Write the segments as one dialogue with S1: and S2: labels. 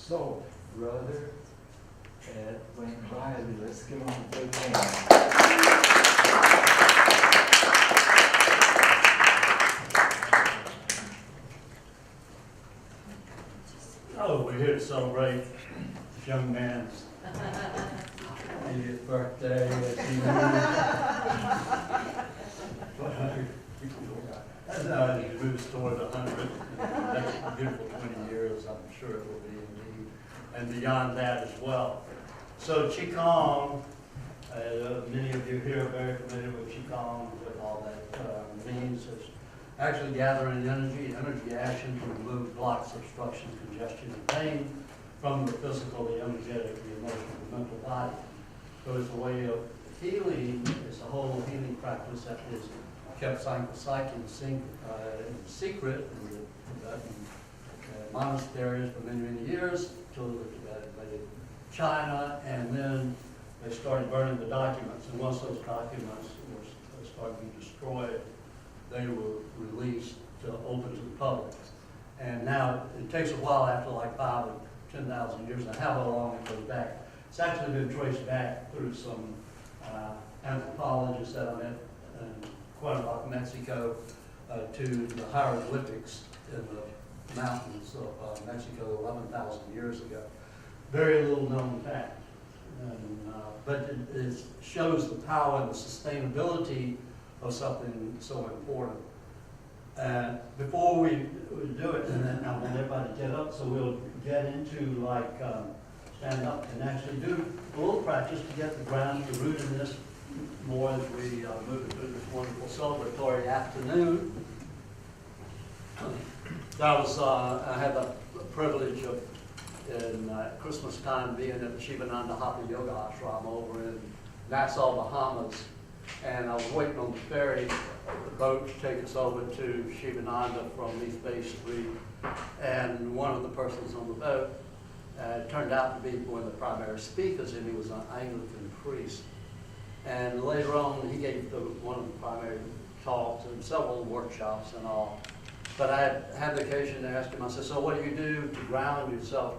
S1: So, brother Edwin Riley, let's give him a big hand.
S2: Oh, we're here to celebrate this young man's 80th birthday. As he moves toward 100, that's a beautiful 20 years, I'm sure it will be indeed, and beyond that as well. So Qigong, many of you here are very familiar with Qigong, with all that means. It's actually gathering energy action to remove blocks, obstruction, congestion, and pain from the physical, the energetic, the emotional, the mental body. So it's a way of healing. It's a whole healing practice that is kept psyche in secret in the Tibetan monasteries for many, many years, until the Tibetan invaded China, and then they started burning the documents. And once those documents started being destroyed, they were released to open to the public. And now it takes a while, after like 5,000 or 10,000 years, and however long it goes back. It's actually been traced back through some anthropologists that I met in Cuernavaca, Mexico, to the hieroglyphics in the mountains of Mexico 11,000 years ago. Very little known fact, but it shows the power and the sustainability of something so important. Before we do it, and then I want everybody to get up, so we'll get into like stand up and actually do a little practice to get the ground, the rootedness more as we move through this wonderful celebratory afternoon. I had the privilege of, in Christmas time, being at the Shivananda Hatha Yoga Ashram over in Nassau, Bahamas. And I was waiting on the ferry, the boat to take us over to Shivananda from East Bay Street. And one of the persons on the boat turned out to be one of the primary speakers, and he was an Anglican priest. And later on, he gave one of the primary talks and several workshops and all. But I had the occasion to ask him, I said, so what do you do to ground yourself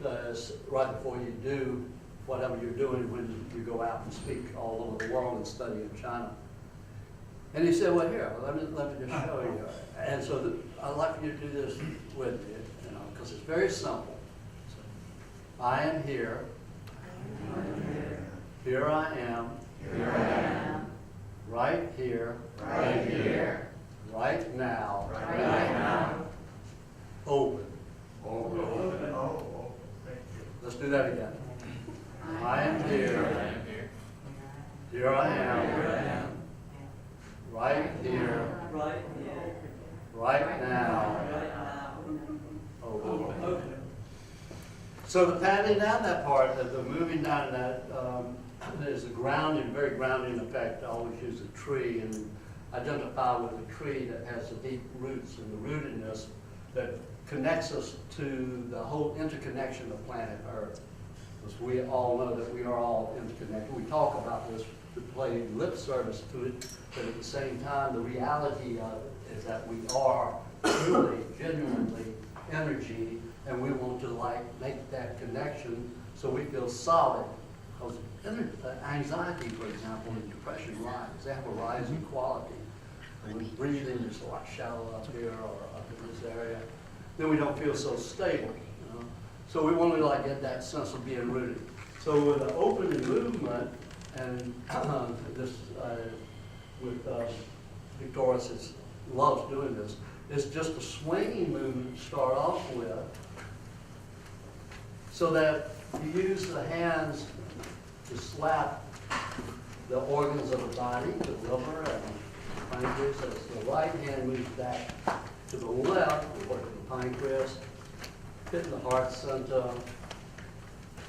S2: right before you do whatever you're doing when you go out and speak all over the world and study in China? And he said, well, here, let me just show you. And so I'd like for you to do this with me, because it's very simple. So, I am here. Here I am.
S3: Here I am.
S2: Right here.
S3: Right here.
S2: Right now.
S3: Right now.
S2: Open.
S3: Open. Oh, thank you.
S2: Let's do that again. I am here. Here I am. Right here. Right now. Open. So the patting down that part, the moving down that, there's a grounding, very grounding effect. I always use a tree and identify with a tree that has the deep roots and the rootedness that connects us to the whole interconnection of planet Earth. Because we all know that we are all interconnected. We talk about this to play lip service to it, but at the same time, the reality of it is that we are truly, genuinely energy, and we want to make that connection so we feel solid. Because anxiety, for example, and depression rise. They have a rising quality. And when breathing is a lot shallow up here or up in this area, then we don't feel so stable. So we want to get that sense of being rooted. So with the opening movement, and this with Viktoras loves doing this, it's just a swinging movement to start off with, so that you use the hands to slap the organs of the body, the liver and the pancreas. As the right hand moves back to the left, we work the pancreas, hitting the heart center,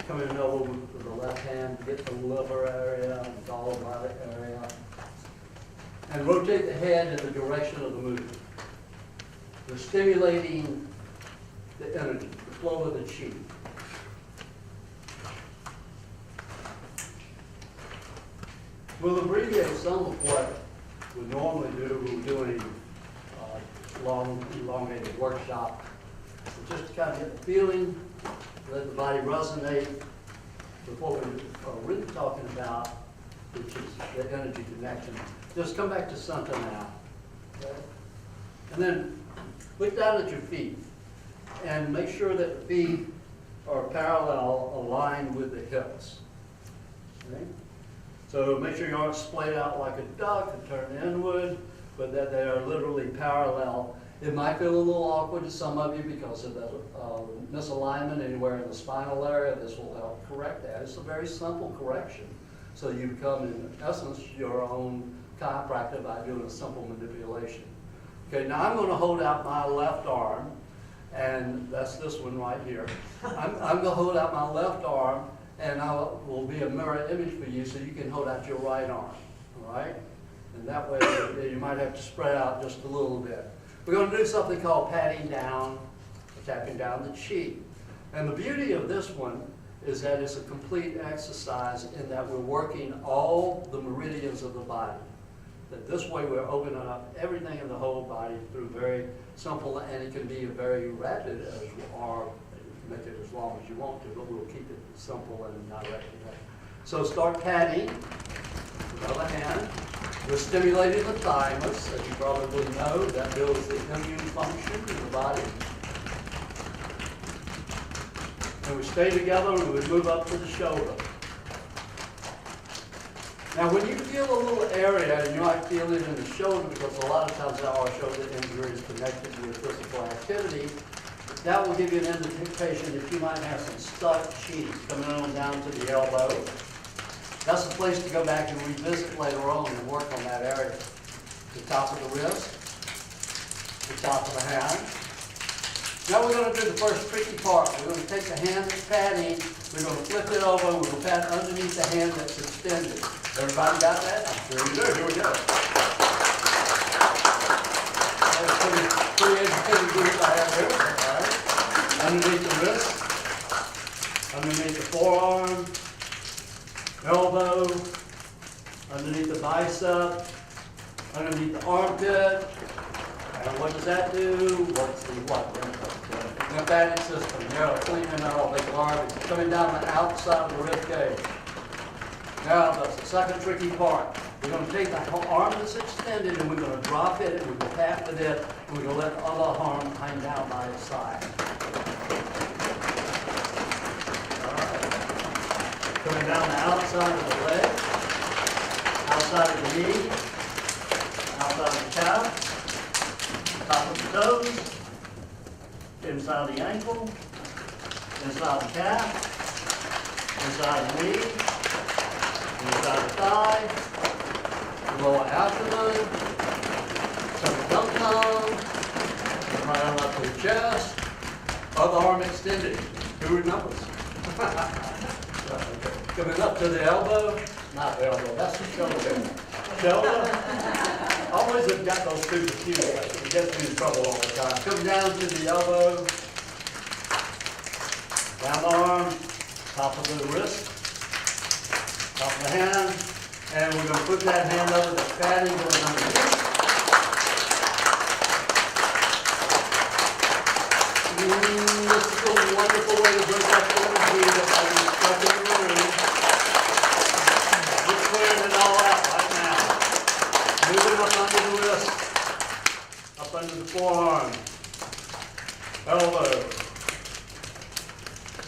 S2: coming over with the left hand, get the liver area, the gallbladder area, and rotate the head in the direction of the movement. We're stimulating the energy, the flow of the chi. We'll abbreviate some of what we normally do. We're doing long, elongated workshop. Just to kind of get the feeling let the body resonate with what we're really talking about, which is the energy connection. Just come back to center now. Okay? And then look down at your feet and make sure that the feet are parallel, aligned with the hips. Okay? So make sure you aren't splayed out like a duck and turn inward, but that they are literally parallel. It might feel a little awkward to some of you because of that misalignment anywhere in the spinal area. This will help correct that. It's a very simple correction. So you become, in essence, your own chiropractor by doing a simple manipulation. Okay, now I'm going to hold out my left arm, and that's this one right here. I'm going to hold out my left arm, and I will be a mirror image for you so you can hold out your right arm, all right? And that way you might have to spread out just a little bit. We're going to do something called patting down, tapping down the cheek. And the beauty of this one is that it's a complete exercise in that we're working all the meridians of the body. That this way we're opening up everything in the whole body through very simple, and it can be a very rapid or make it as long as you want to, but we'll keep it simple and direct. So start patting with the other hand. We're stimulating the thymus, as you probably know. That builds the immune function in the body. And we stay together and we move up to the shoulder. Now when you feel a little area, and you might feel it in the shoulder because a lot of times our shoulder injury is connected with physical activity, that will give you an indication that you might have some stuck cheek coming on down to the elbow. That's a place to go back and revisit later on and work on that area. The top of the wrist, the top of the hand. Now we're going to do the first tricky part. We're going to take the hand that's patting, we're going to flip it over, and we're going to pat underneath the hand that's extended. Everybody got that? I'm sure you do. Here we go. That's a pretty educated group I have here. All right. Underneath the wrist, underneath the forearm, elbow, underneath the bicep, underneath the armpit. And what does that do? What's the what? The lymphatic system. They're cleaning out the garbage. Coming down the outside of the rib cage. Now that's the second tricky part. We're going to take the arm that's extended and we're going to drop it and we're going to tap with it and we're going to let the other arm hang down by its side. Coming down the outside of the leg, outside of the knee, outside of the calf, top of the toes, inside the ankle, inside the calf, inside the knee, inside the thigh, the lower abdomen, tongue, right on up to the chest, other arm extended. Who remembers? Coming up to the elbow, not the elbow, that's the shoulder. Shoulder. Always have got those two confused. It gets me in trouble all the time. Come down to the elbow, down the arm, top of the wrist, top of the hand, and we're going to put that hand over the fatty going underneath. This is a wonderful way to bring back energy that I've been stuck in the room. Just clearing it all out right now. Moving up under the wrist, up under the forearm, elbow,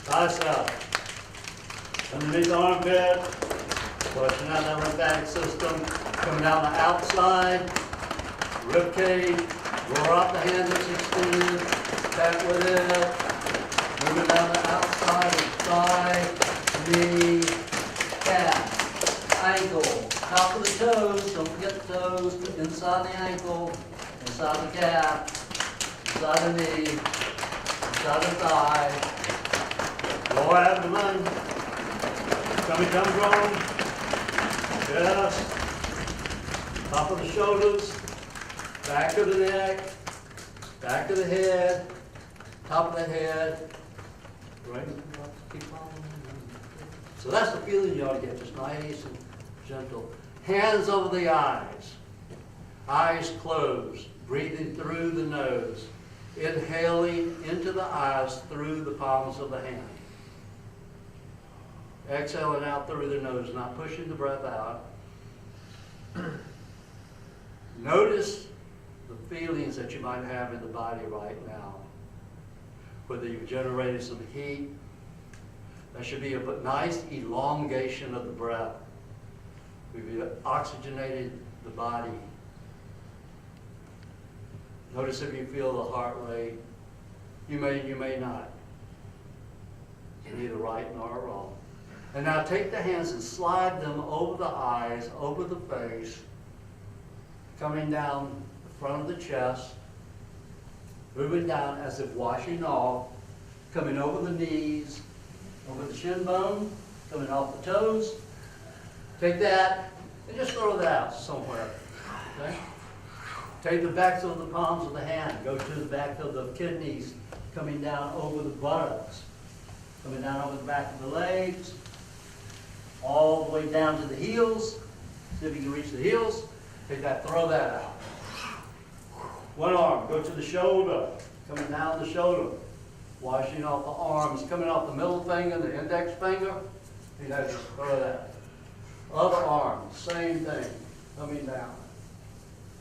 S2: bicep, underneath the armpit, flushing out that lymphatic system, coming down the outside, rib cage, roll up the hand that's extended, back with it, moving down the outside of the thigh, knee, calf, ankle, top of the toes, don't forget the toes, inside the ankle, inside the calf, inside the knee, inside the thigh, lower abdomen, tummy wrong, chest, top of the shoulders, back of the neck, back of the head, top of the head, right? So that's the feeling you ought to get, just nice and gentle. Hands over the eyes, eyes closed, breathing through the nose, inhaling into the eyes through the palms of the hand. Exhaling out through the nose, not pushing the breath out. Notice the feelings that you might have in the body right now. Whether you've generated some heat. There should be a nice elongation of the breath. We've oxygenated the body. Notice if you feel the heart rate. You may not. Neither right nor wrong. And now take the hands and slide them over the eyes, over the face, coming down the front of the chest, moving down as if washing off, coming over the knees, over the shin bone, coming off the toes. Take that and just throw that out somewhere. Okay? Take the backs of the palms of the hand, go to the back of the kidneys, coming down over the buttocks, coming down over the back of the legs, all the way down to the heels. See if you can reach the heels. Take that, throw that out. One arm, go to the shoulder, coming down the shoulder, washing off the arms, coming off the middle finger, the index finger. You know, just throw that. Other arm, same thing, coming down.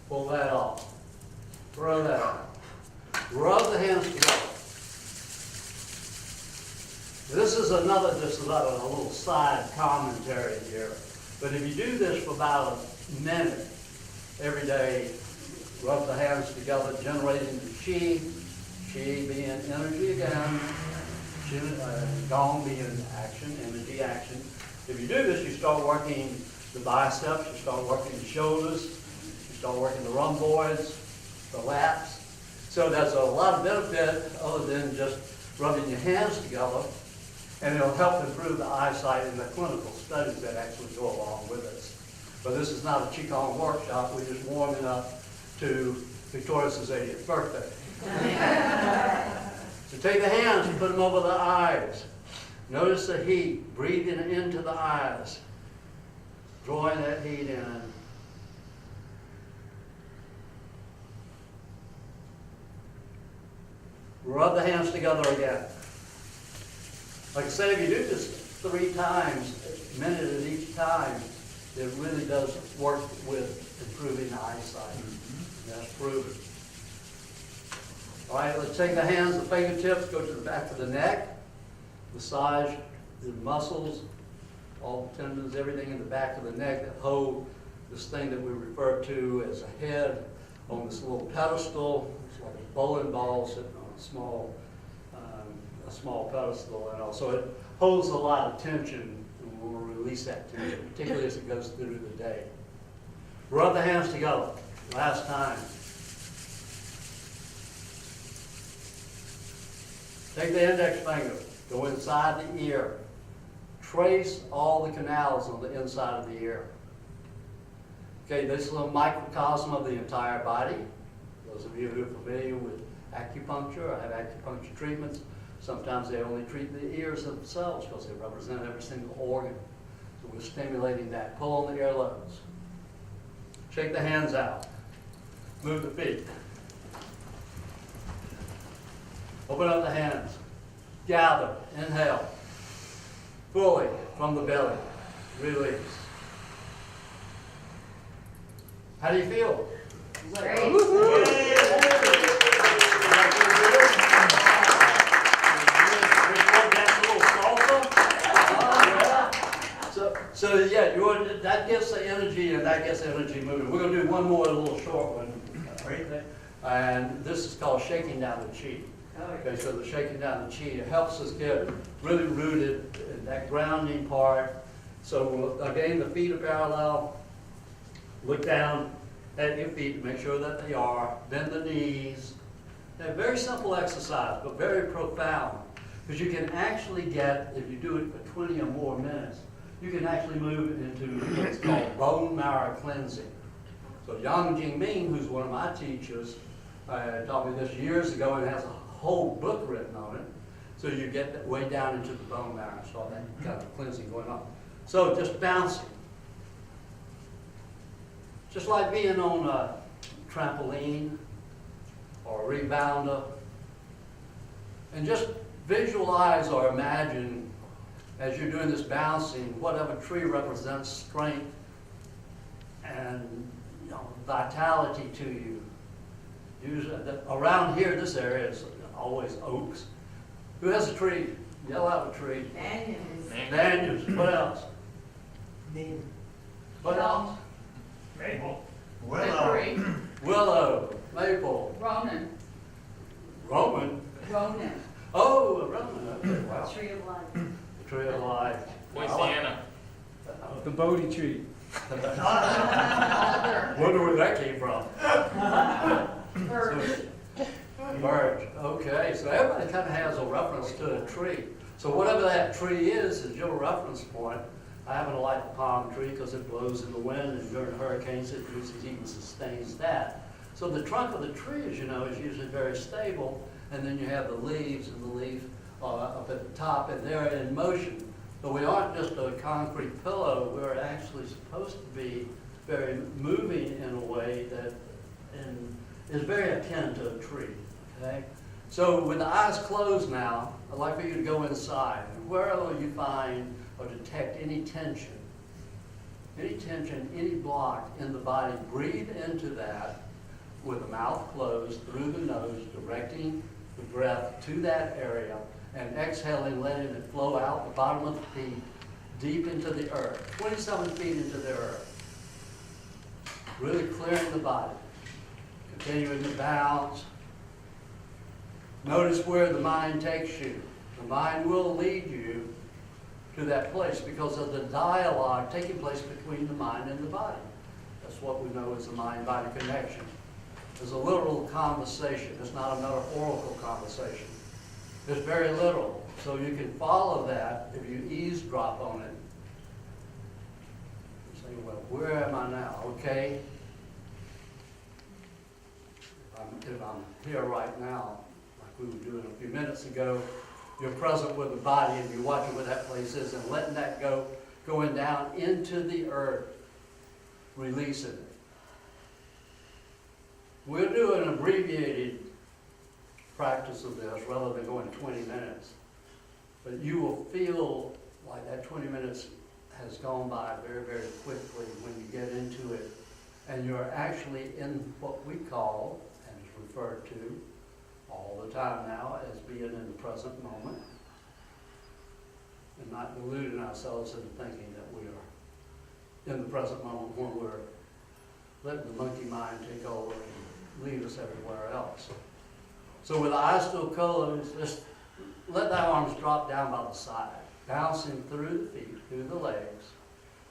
S2: Pull that off. Throw that out. Rub the hands together. This is just a little side commentary here. But if you do this for about a minute every day, rub the hands together, generating the Qi, Qi being energy again, Gong being action, energy action. If you do this, you start working the biceps, you start working the shoulders, you start working the rhomboids, the lats. So there's a lot of benefit other than just rubbing your hands together, and it'll help improve the eyesight in the clinical studies that actually go along with this. But this is not a Qigong workshop, we're just warming up to Viktoras' 80th birthday. So take the hands and put them over the eyes. Notice the heat, breathing into the eyes, drawing that heat in. Rub the hands together again. Like I say, if you do this 3 times, a minute at each time, it really does work with improving the eyesight. That's proven. All right, let's take the hands, the fingertips, go to the back of the neck, massage the muscles, all the tendons, everything in the back of the neck that hold this thing that we refer to as a head on this little pedestal. It's like a bowling ball sitting on a small pedestal, and also it holds a lot of tension, and we'll release that tension, particularly as it goes through the day. Rub the hands together. Last time. Take the index finger, go inside the ear. Trace all the canals on the inside of the ear. Okay, this is a microcosm of the entire body. Those of you who are familiar with acupuncture or have acupuncture treatments, sometimes they only treat the ears themselves because they represent every single organ. So we're stimulating that. Pull on the earlobes. Shake the hands out. Move the feet. Open up the hands. Gather. Inhale. Fully from the belly. Release. How do you feel?
S3: Great.
S2: So yeah, that gets the energy and that gets the energy moving. We're going to do one more little short one. And this is called shaking down the Qi. Okay, so the shaking down the Qi, it helps us get really rooted in that grounding part. So again, the feet are parallel. Look down at your feet to make sure that they are. Bend the knees. They're very simple exercise, but very profound. Because you can actually get, if you do it for 20 or more minutes, you can actually move into what's called bone marrow cleansing. So Yang Jingming, who's one of my teachers, taught me this years ago and has a whole book written on it. So you get way down into the bone marrow, so all that kind of cleansing going on. So just bouncing. Just like being on a trampoline or a rebounder. And just visualize or imagine as you're doing this bouncing, whatever tree represents strength and vitality to you. Usually, around here, this area is always oaks. Who has a tree? Yell out a tree.
S3: Daniels.
S2: Daniels. What else?
S1: Neem.
S2: What else?
S3: Maple.
S4: Hickory.
S2: Willow. Maple.
S4: Ronan.
S2: Roman.
S4: Ronan.
S2: Oh, a Roman. Okay, wow.
S4: Tree of life.
S2: The tree of life.
S5: Poinciana.
S1: The Bodhi tree.
S4: Alder.
S2: Wonder where that came from.
S4: Birch.
S2: Birch. Okay, so everybody kind of has a reference to a tree. So whatever that tree is your reference point. I happen to like the palm tree because it blows in the wind, and during hurricanes it even sustains that. So the trunk of the tree, as you know, is usually very stable, and then you have the leaves, and the leaf up at the top, and they're in motion. But we aren't just a concrete pillow. We're actually supposed to be very moving in a way that is very akin to a tree. Okay? So with the eyes closed now, I'd like for you to go inside. And wherever you find or detect any tension, any block in the body, breathe into that with the mouth closed, through the nose, directing the breath to that area, and exhaling, letting it flow out the bottom of the feet, deep into the earth, 27 feet into the earth. Really clearing the body. Continuing to bounce. Notice where the mind takes you. The mind will lead you to that place because of the dialogue taking place between the mind and the body. That's what we know as the mind-body connection. There's a literal conversation. It's not a metaphorical conversation. It's very literal. So you can follow that if you eavesdrop on it. You say, well, where am I now? Okay. If I'm here right now, like we were doing a few minutes ago, you're present with the body and you're watching where that place is and letting that go, going down into the earth, releasing it. We'll do an abbreviated practice of this rather than going 20 minutes. But you will feel like that 20 minutes has gone by very, very quickly when you get into it. And you're actually in what we call, and is referred to all the time now, as being in the present moment. And not deluding ourselves into thinking that we are in the present moment when we're letting the monkey mind take over and lead us everywhere else. So with the eyes still closed, just let the arms drop down by the side, bouncing through the feet, through the legs,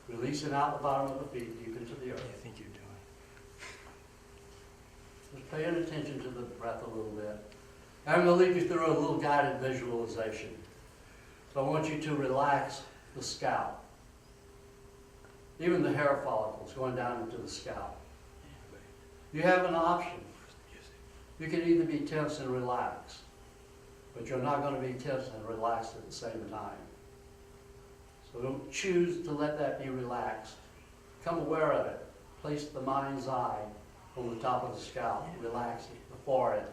S2: releasing out the bottom of the feet deep into the earth.
S1: What do you think you're doing?
S2: Just paying attention to the breath a little bit. I'm going to lead you through a little guided visualization. So I want you to relax the scalp, even the hair follicles going down into the scalp. You have an option. You can either be tense and relaxed, but you're not going to be tense and relaxed at the same time. So don't choose to let that be relaxed. Become aware of it. Place the mind's eye on the top of the scalp. Relax it, the forehead.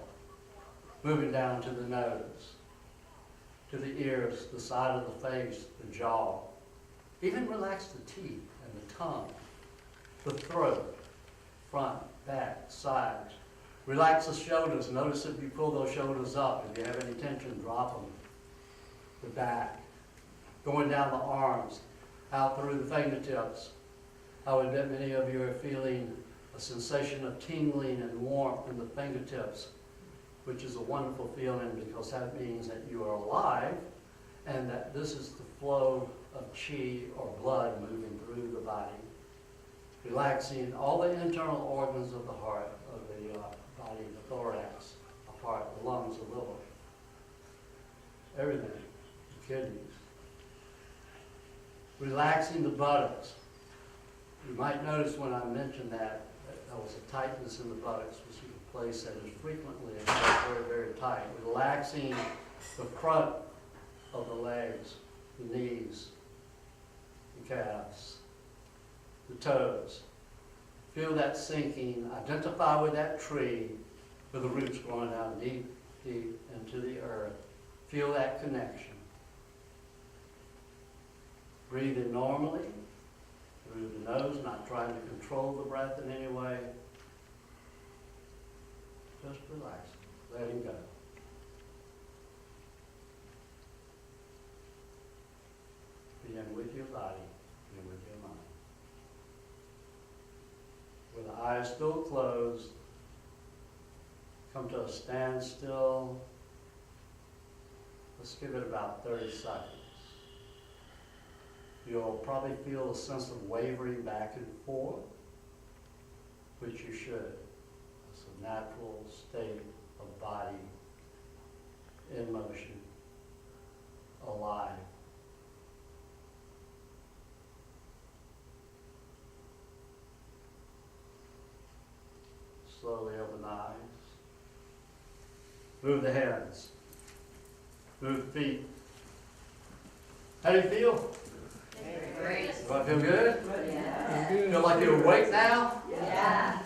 S2: Moving down to the nose, to the ears, the side of the face, the jaw. Even relax the teeth and the tongue, the throat, front, back, sides. Relax the shoulders. Notice if you pull those shoulders up. If you have any tension, drop them. The back. Going down the arms, out through the fingertips. I would bet many of you are feeling a sensation of tingling and warmth in the fingertips, which is a wonderful feeling because that means that you are alive and that this is the flow of chi or blood moving through the body. Relaxing all the internal organs of the heart, of the body, the thorax, apart, the lungs, the liver, everything, the kidneys. Relaxing the buttocks. You might notice when I mentioned that there was a tightness in the buttocks, which is a place that is frequently very, very tight. Relaxing the front of the legs, the knees, the calves, the toes. Feel that sinking. Identify with that tree with the roots going down deep, deep into the earth. Feel that connection. Breathing normally through the nose, not trying to control the breath in any way. Just relaxing, letting go. Being with your body and with your mind. With the eyes still closed, come to a standstill. Let's give it about 30 seconds. You'll probably feel a sense of wavering back and forth, which you should. It's a natural state of body in motion, alive. Slowly open the eyes. Move the hands. Move the feet. How do you feel?
S3: Great.
S2: Do I feel good?
S3: Yeah.
S2: Feel like you're awake now?
S3: Yeah.